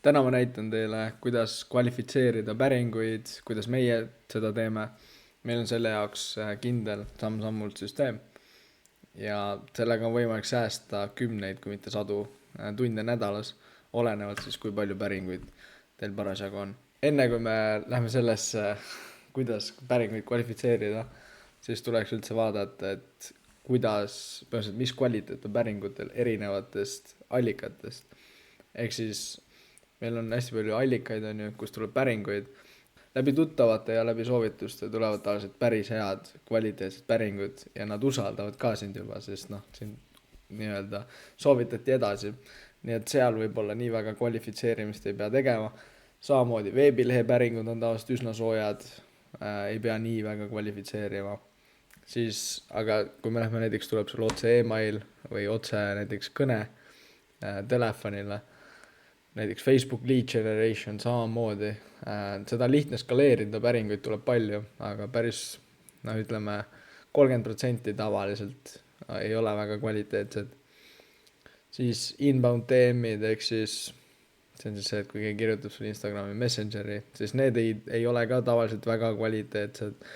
Täna ma näitan teile, kuidas kvalifitseerida päringuid, kuidas meie seda teeme. Meil on selle jaoks kindel samm-sammult süsteem ja sellega on võimalik säästa kümneid, kui mitte sadu tunde nädalas, olenevalt siis, kui palju päringuid teil parasjagu on. Enne kui me lähme sellesse, kuidas päringuid kvalifitseerida, siis tuleks üldse vaadata, et põhimõtteliselt mis kvaliteet on päringutel erinevatest allikatest. Ehk siis meil on hästi palju allikaid, on ju, kus tuleb päringuid. Läbi tuttavate ja läbi soovituste tulevad tavaliselt päris head kvaliteetsed päringud ja nad usaldavad ka sind juba, sest sind nii-öelda soovitati edasi. Nii et seal võib-olla nii väga kvalifitseerimist ei pea tegema. Samamoodi veebilehe päringud on tavaliselt üsna soojad, ei pea nii väga kvalifitseerima. Aga kui me lähme näiteks tuleb sul otse email või otse näiteks kõne telefonile, näiteks Facebook Lead Generation samamoodi, seda on lihtne skaleerida, päringuid tuleb palju, aga päris, ütleme, 30% tavaliselt ei ole väga kvaliteetsed. Siis inbound DM-id, ehk siis see on siis see, et kui keegi kirjutab sulle Instagrami Messengeri, siis need ei ole ka tavaliselt väga kvaliteetsed.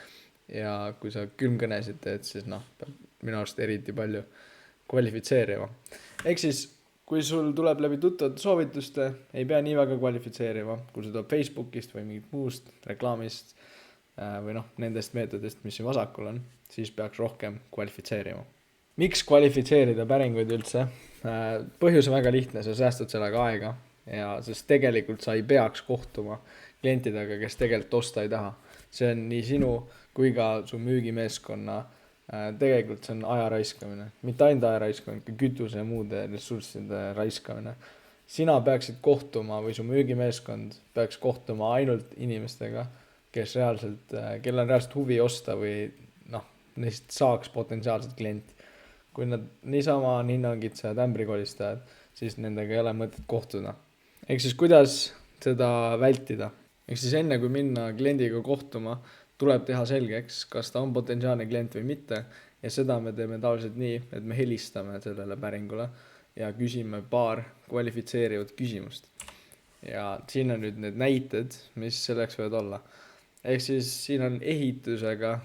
Ja kui sa külmkõnesid teed, siis peab minu arust eriti palju kvalifitseerima. Ehk siis kui sul tuleb läbi tuttavate soovituste, ei pea nii väga kvalifitseerima, kui see tuleb Facebookist või mingit muust reklaamist või nendest meetodist, mis siin vasakul on, siis peaks rohkem kvalifitseerima. Miks kvalifitseerida päringuid üldse? Põhjus on väga lihtne, sa säästad sellega aega ja sest tegelikult sa ei peaks kohtuma klientidega, kes tegelikult osta ei taha. See on nii sinu kui ka su müügimeeskonna tegelikult see on aja raiskamine, mitte ainult aja raiskamine, ka kütuse ja muude ressursside raiskamine. Sina peaksid kohtuma või su müügimeeskond peaks kohtuma ainult inimestega, kellel on reaalselt huvi osta või neist saaks potentsiaalselt klient. Kui nad niisama hinnangitsejad, ämbrikolistajad, siis nendega ei ole mõtet kohtuda. Ehk siis kuidas seda vältida? Ehk siis enne kui minna kliendiga kohtuma, tuleb teha selgeks, kas ta on potentsiaalne klient või mitte ja seda me teeme tavaliselt nii, et me helistame sellele päringule ja küsime paar kvalifitseerivat küsimust. Ja siin on nüüd need näited, mis selleks võivad olla. Ehk siis siin on ehitusega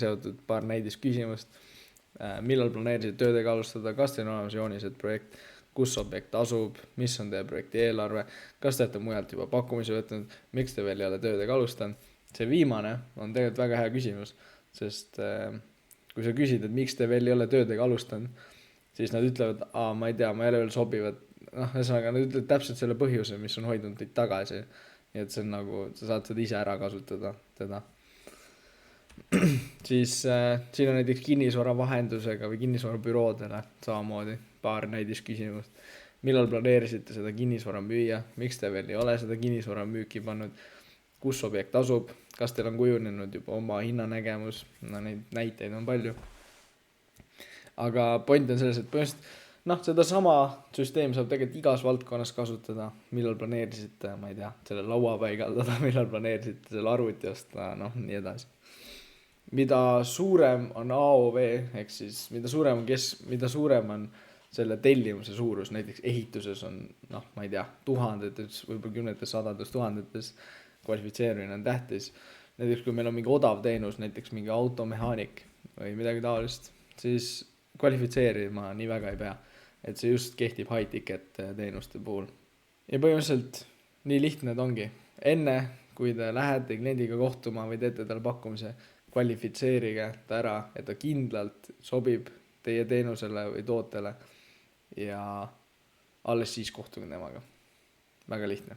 seotud paar näidisküsimust. Millal planeerisid töödega alustada, kas teil on olemas joonised projekt, kus objekt asub, mis on teie projekti eelarve, kas te olete mujalt juba pakkumisi võtnud, miks te veel ei ole töödega alustanud. See viimane on tegelikult väga hea küsimus, sest kui sa küsid, et miks te veel ei ole töödega alustanud, siis nad ütlevad, ma ei tea, ma ei ole veel sobivad. Ühesõnaga, nad ütlevad täpselt selle põhjuse, mis on hoidnud teid tagasi. Nii et see on sa saad seda ise ära kasutada teda. Siis siin on näiteks kinnisvara vahendusega või kinnisvara büroodele samamoodi paar näidisküsimust. Millal planeerisite seda kinnisvara müüa, miks te veel ei ole seda kinnisvara müüki pannud, kus objekt asub, kas teil on kujunenud juba oma hinnanägemus, neid näiteid on palju. Aga point on selles, et põhimõtteliselt seda sama süsteem saab tegelikult igas valdkonnas kasutada, millal planeerisite, ma ei tea, selle laua paigaldada, millal planeerisite selle arvuti osta, nii edasi. Mida suurem on AOV, ehk siis mida suurem on selle tellimuse suurus, näiteks ehituses on, ma ei tea, tuhandetes, võib-olla kümnetes, sadades, tuhandetes, kvalifitseerimine on tähtis. Näiteks kui meil on mingi odav teenus, näiteks mingi automehaanik või midagi taolist, siis kvalifitseerima nii väga ei pea. Et see just kehtib high ticket teenuste puhul. Ja põhimõtteliselt nii lihtne ta ongi. Enne, kui te lähete kliendiga kohtuma või teete talle pakkumise, kvalifitseerige ta ära, et ta kindlalt sobib teie teenusele või tootele ja alles siis kohtuge temaga. Väga lihtne.